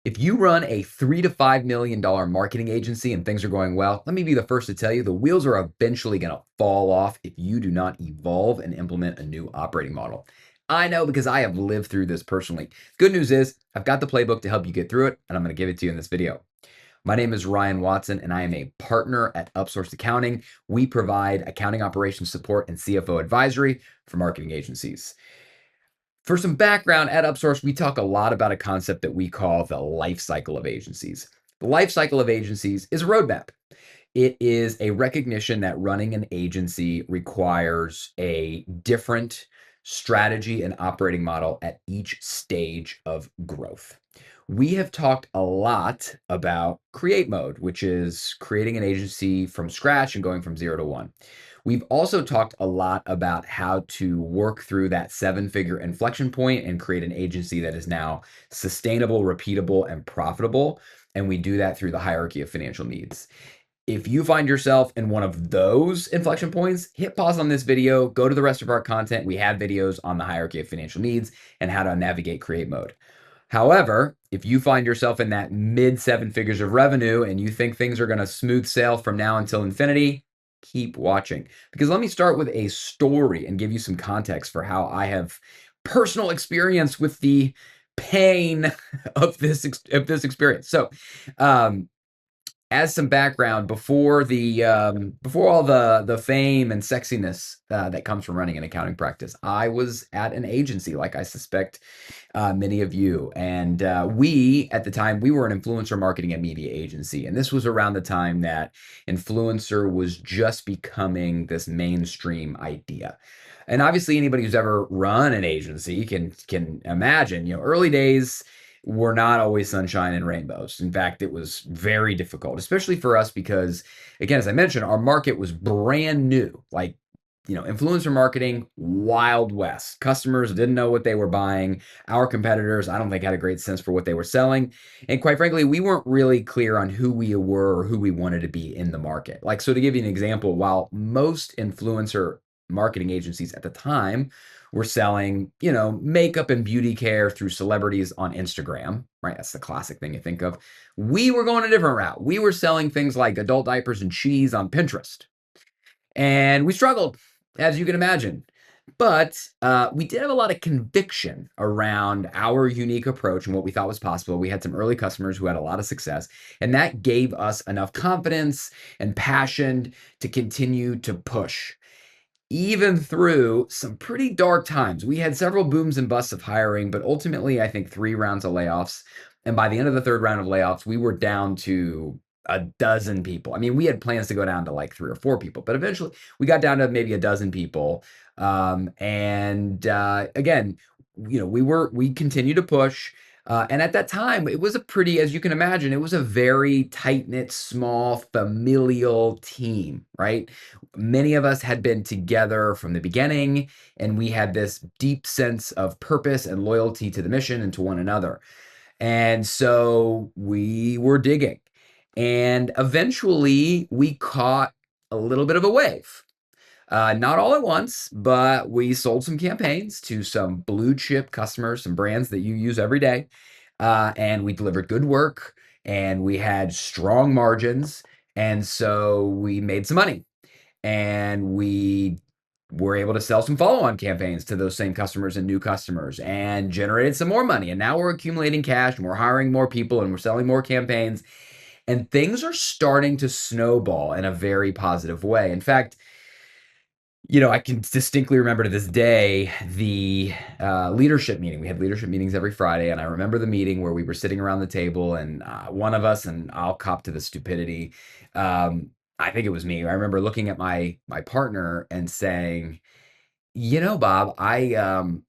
If you run a $3 to $5 million marketing agency and things are going well, let me be the first to tell you the wheels are eventually going to fall off if you do not evolve and implement a new operating model. I know because I have lived through this personally. Good news is I've got the playbook to help you get through it, and I'm going to give it to you in this video. My name is Ryan Watson, and I am a partner at Upsourced Accounting. We provide accounting operations support and CFO advisory for marketing agencies. For some background, at Upsource, we talk a lot about a concept that we call the life cycle of agencies. The life cycle of agencies is a roadmap. It is a recognition that running an agency requires a different strategy and operating model at each stage of growth. We have talked a lot about create mode, which is creating an agency from scratch and going from 0 to 1. We've also talked a lot about how to work through that 7-figure inflection point and create an agency that is now sustainable, repeatable, and profitable. And we do that through the hierarchy of financial needs. If you find yourself in one of those inflection points, hit pause on this video, go to the rest of our content. We have videos on the hierarchy of financial needs and how to navigate create mode. However, if you find yourself in that mid 7 figures of revenue and you think things are going to smooth sail from now until infinity, keep watching. Because let me start with a story and give you some context for how I have personal experience with the pain of this experience. So, as some background, before all the fame and sexiness that comes from running an accounting practice, I was at an agency, like I suspect many of you. And we, at the time, we were an influencer marketing and media agency. And this was around the time that influencer was just becoming this mainstream idea. And obviously, anybody who's ever run an agency can imagine, early days were not always sunshine and rainbows. In fact, it was very difficult, especially for us because, again, as I mentioned, our market was brand new. Like, influencer marketing, Wild West. Customers didn't know what they were buying. Our competitors, I don't think, had a great sense for what they were selling. And quite frankly, we weren't really clear on who we were or who we wanted to be in the market. Like, so to give you an example, while most influencer marketing agencies at the time were selling, makeup and beauty care through celebrities on Instagram, right? That's the classic thing you think of. We were going a different route. We were selling things like adult diapers and cheese on Pinterest. And we struggled, as you can imagine. But we did have a lot of conviction around our unique approach and what we thought was possible. We had some early customers who had a lot of success, and that gave us enough confidence and passion to continue to push. Even through some pretty dark times. We had several booms and busts of hiring, but ultimately, I think 3 rounds of layoffs. And by the end of the 3rd round of layoffs, we were down to a dozen people. I mean, we had plans to go down to like 3 or 4 people, but eventually we got down to maybe a dozen people. Again, we continued to push. And at that time, it was a pretty, as you can imagine, it was a very tight-knit, small, familial team, right? Many of us had been together from the beginning, and we had this deep sense of purpose and loyalty to the mission and to one another. And so we were digging. And eventually, we caught a little bit of a wave. Not all at once, but we sold some campaigns to some blue chip customers, some brands that you use every day. And we delivered good work and we had strong margins. And so we made some money and we were able to sell some follow-on campaigns to those same customers and new customers and generated some more money. And now we're accumulating cash and we're hiring more people and we're selling more campaigns. And things are starting to snowball in a very positive way. In fact, I can distinctly remember to this day the leadership meeting. We had leadership meetings every Friday, and I remember the meeting where we were sitting around the table, and one of us, and I'll cop to the stupidity, I think it was me. I remember looking at my partner and saying, Bob, I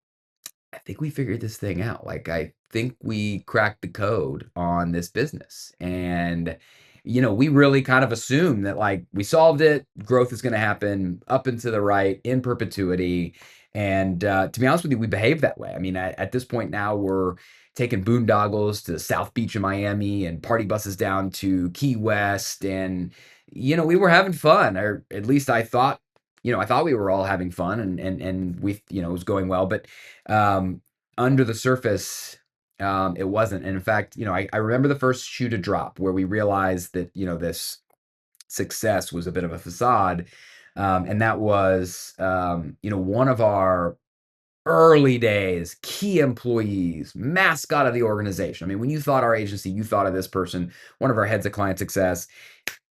think we figured this thing out. Like, I think we cracked the code on this business. And, we really kind of assumed that like we solved it, growth is going to happen up and to the right in perpetuity. And to be honest with you, we behave that way. I mean, at this point now, we're taking boondoggles to the South Beach of Miami and party buses down to Key West. And, we were having fun, or at least I thought we were all having fun and we, it was going well, but under the surface, It wasn't. And in fact, I remember the first shoe to drop where we realized that, this success was a bit of a facade. And that was, one of our early days, key employees, mascot of the organization. I mean, when you thought our agency, you thought of this person, one of our heads of client success,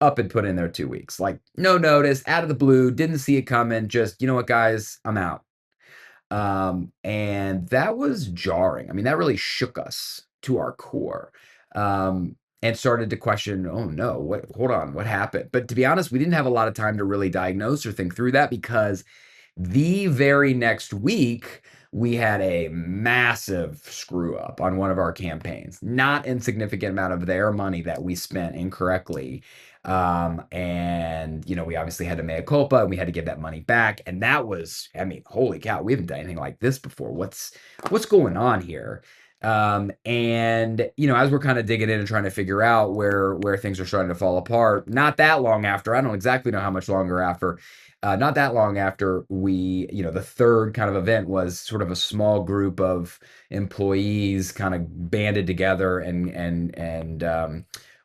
up and put in there 2 weeks. Like, no notice, out of the blue, didn't see it coming. Just, you know what, guys, I'm out. And that was jarring. I mean, that really shook us to our core. And started to question, oh no, hold on, what happened? But to be honest, we didn't have a lot of time to really diagnose or think through that, because the very next week, we had a massive screw up on one of our campaigns. Not insignificant amount of their money that we spent incorrectly. And we obviously had to mea culpa, and we had to give that money back. And that was, I mean, holy cow, we haven't done anything like this before. What's going on here? And as we're kind of digging in and trying to figure out where things are starting to fall apart, not that long after, I don't exactly know how much longer after, not that long after, we, the third kind of event was sort of a small group of employees kind of banded together and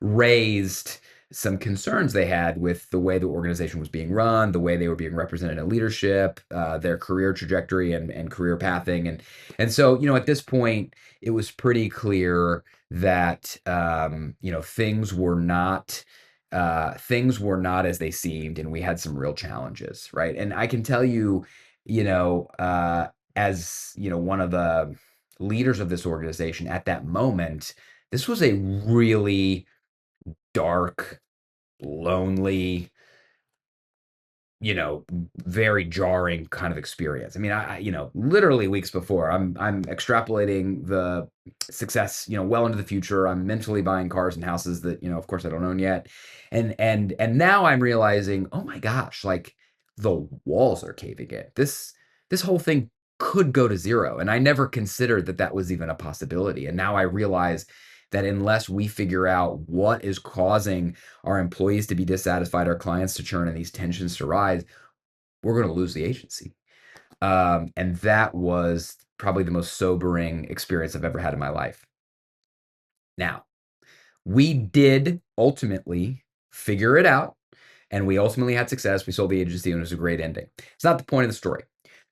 raised some concerns they had with the way the organization was being run, the way they were being represented in leadership, their career trajectory and career pathing. And so, at this point, it was pretty clear that, things were not as they seemed, and we had some real challenges, right? And I can tell you, as one of the leaders of this organization at that moment, this was a really dark, lonely, very jarring kind of experience. I mean, literally weeks before, I'm extrapolating the success, well into the future. I'm mentally buying cars and houses that, of course I don't own yet. And now I'm realizing, oh my gosh, like the walls are caving in. This whole thing could go to zero. And I never considered that was even a possibility. And now I realize that unless we figure out what is causing our employees to be dissatisfied, our clients to churn, and these tensions to rise, we're going to lose the agency. And that was probably the most sobering experience I've ever had in my life. Now, we did ultimately figure it out, and we ultimately had success. We sold the agency, and it was a great ending. It's not the point of the story.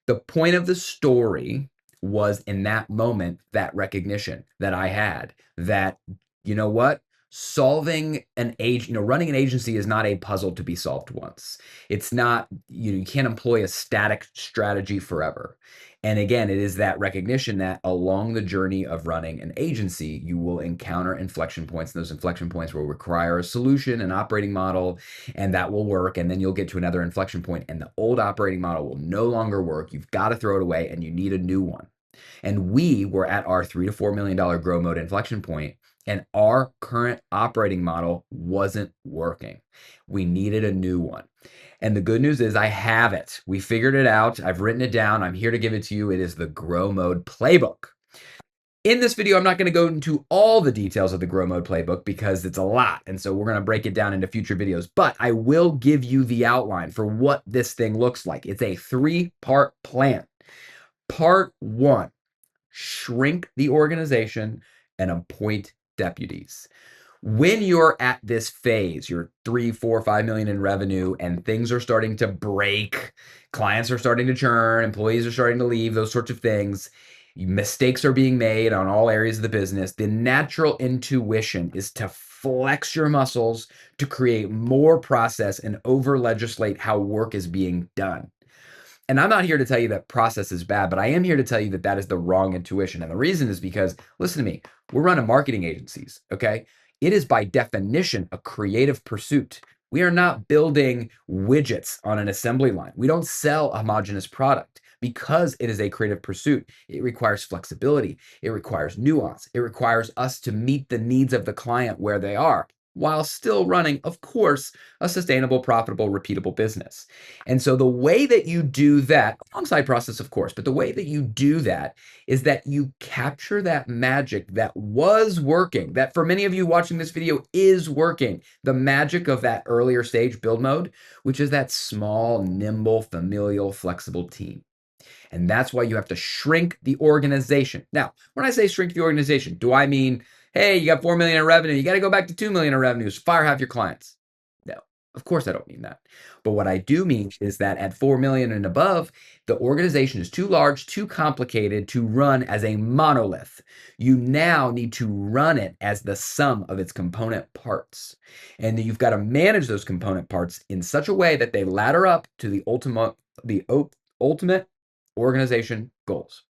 The point of the story was, in that moment, that recognition that I had that, you know what? Solving running an agency is not a puzzle to be solved once. It's not, you can't employ a static strategy forever. And again, it is that recognition that along the journey of running an agency, you will encounter inflection points. And those inflection points will require a solution, an operating model, and that will work. And then you'll get to another inflection point, and the old operating model will no longer work. You've got to throw it away, and you need a new one. And we were at our $3 to $4 million grow mode inflection point, and our current operating model wasn't working. We needed a new one. And the good news is I have it. We figured it out. I've written it down. I'm here to give it to you. It is the Grow Mode Playbook. In this video, I'm not going to go into all the details of the Grow Mode Playbook because it's a lot. And so we're going to break it down into future videos. But I will give you the outline for what this thing looks like. It's a 3-part plan. Part 1, shrink the organization and appoint deputies. When you're at this phase, you're 3, 4, 5 million in revenue, and things are starting to break, clients are starting to churn, employees are starting to leave, those sorts of things, mistakes are being made on all areas of the business, the natural intuition is to flex your muscles to create more process and over legislate how work is being done. And I'm not here to tell you that process is bad, but I am here to tell you that that is the wrong intuition. And the reason is because, listen to me, we're running marketing agencies, okay? It is by definition a creative pursuit. We are not building widgets on an assembly line. We don't sell a homogeneous product. Because it is a creative pursuit, it requires flexibility. It requires nuance. It requires us to meet the needs of the client where they are, while still running, of course, a sustainable, profitable, repeatable business. And so the way that you do that, alongside process, of course, but the way that you do that is that you capture that magic that was working, that for many of you watching this video is working, the magic of that earlier stage build mode, which is that small, nimble, familial, flexible team. And that's why you have to shrink the organization. Now, when I say shrink the organization, do I mean, hey, you got 4 million in revenue, you got to go back to 2 million in revenues, fire half your clients? No, of course I don't mean that. But what I do mean is that at 4 million and above, the organization is too large, too complicated to run as a monolith. You now need to run it as the sum of its component parts. And you've got to manage those component parts in such a way that they ladder up to the ultimate organization goals.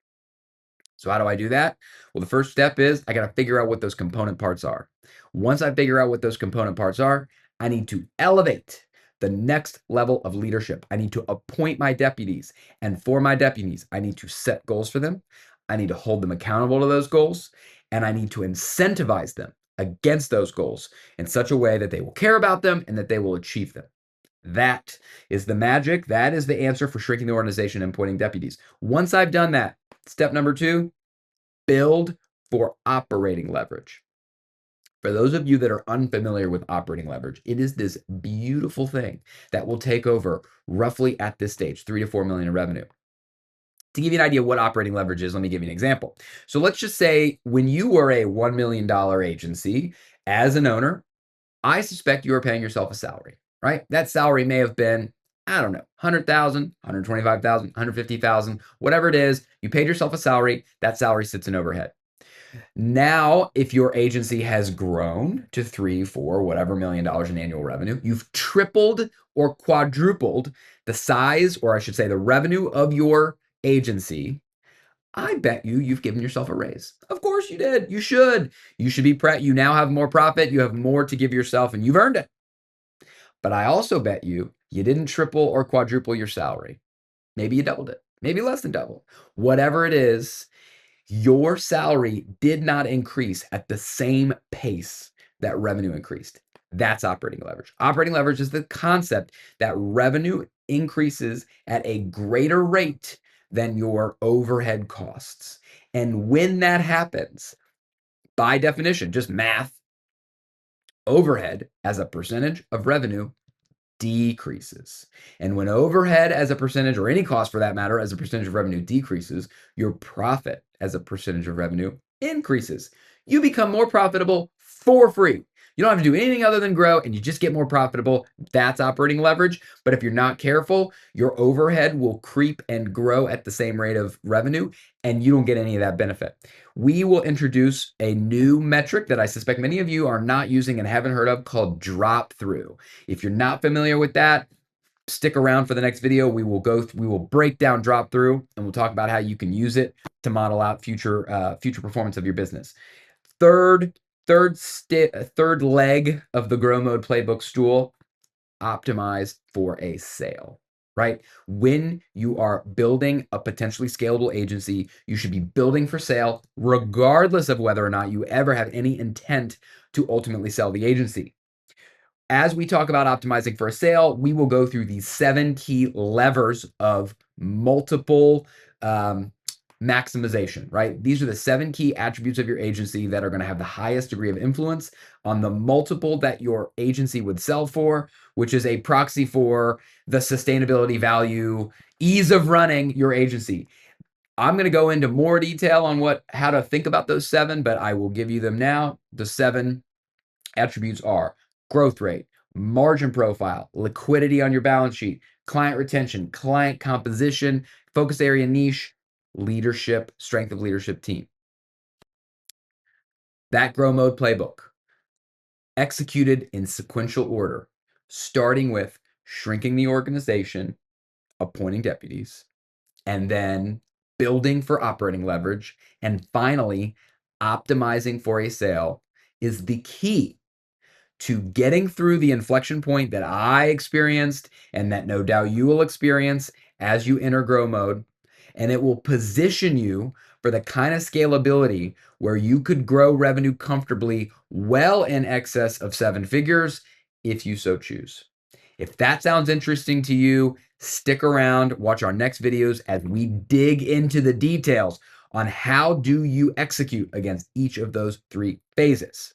So how do I do that? Well, the first step is I got to figure out what those component parts are. Once I figure out what those component parts are, I need to elevate the next level of leadership. I need to appoint my deputies. And for my deputies, I need to set goals for them. I need to hold them accountable to those goals. And I need to incentivize them against those goals in such a way that they will care about them and that they will achieve them. That is the magic. That is the answer for shrinking the organization and appointing deputies. Once I've done that, step number 2, build for operating leverage. For those of you that are unfamiliar with operating leverage, it is this beautiful thing that will take over roughly at this stage, 3 to 4 million in revenue. To give you an idea what operating leverage is, let me give you an example. So let's just say when you were a $1 million agency as an owner, I suspect you are paying yourself a salary, right? That salary may have been, I don't know, 100,000, 125,000, 150,000, whatever it is. You paid yourself a salary. That salary sits in overhead. Now, if your agency has grown to 3, 4, whatever $1 million in annual revenue, you've tripled or quadrupled the size, or I should say the revenue of your agency. I bet you've given yourself a raise. Of course you did. You should. You should be you now have more profit. You have more to give yourself and you've earned it. But I also bet you didn't triple or quadruple your salary. Maybe you doubled it. Maybe less than double. Whatever it is, your salary did not increase at the same pace that revenue increased. That's operating leverage. Operating leverage is the concept that revenue increases at a greater rate than your overhead costs. And when that happens, by definition, just math, overhead as a percentage of revenue decreases. And when overhead as a percentage, or any cost for that matter, as a percentage of revenue decreases, your profit as a percentage of revenue increases. You become more profitable for free. You don't have to do anything other than grow, and you just get more profitable. That's operating leverage. But if you're not careful, your overhead will creep and grow at the same rate of revenue, and you don't get any of that benefit. We will introduce a new metric that I suspect many of you are not using and haven't heard of called drop through. If you're not familiar with that, stick around for the next video. We will break down drop through, and we'll talk about how you can use it to model out future performance of your business. Third leg of the Grow Mode Playbook stool, optimize for a sale, right? When you are building a potentially scalable agency, you should be building for sale, regardless of whether or not you ever have any intent to ultimately sell the agency. As we talk about optimizing for a sale, we will go through these 7 key levers of multiple maximization, right? These are the 7 key attributes of your agency that are going to have the highest degree of influence on the multiple that your agency would sell for, which is a proxy for the sustainability value, ease of running your agency. I'm going to go into more detail on how to think about those 7, but I will give you them now. The 7 attributes are growth rate, margin profile, liquidity on your balance sheet, client retention, client composition, focus area niche, leadership, strength of leadership team. That Grow Mode Playbook, executed in sequential order, starting with shrinking the organization, appointing deputies, and then building for operating leverage, and finally optimizing for a sale, is the key to getting through the inflection point that I experienced and that no doubt you will experience as you enter Grow Mode. And it will position you for the kind of scalability where you could grow revenue comfortably well in excess of 7 figures if you so choose. If that sounds interesting to you, stick around, watch our next videos as we dig into the details on how do you execute against each of those 3 phases.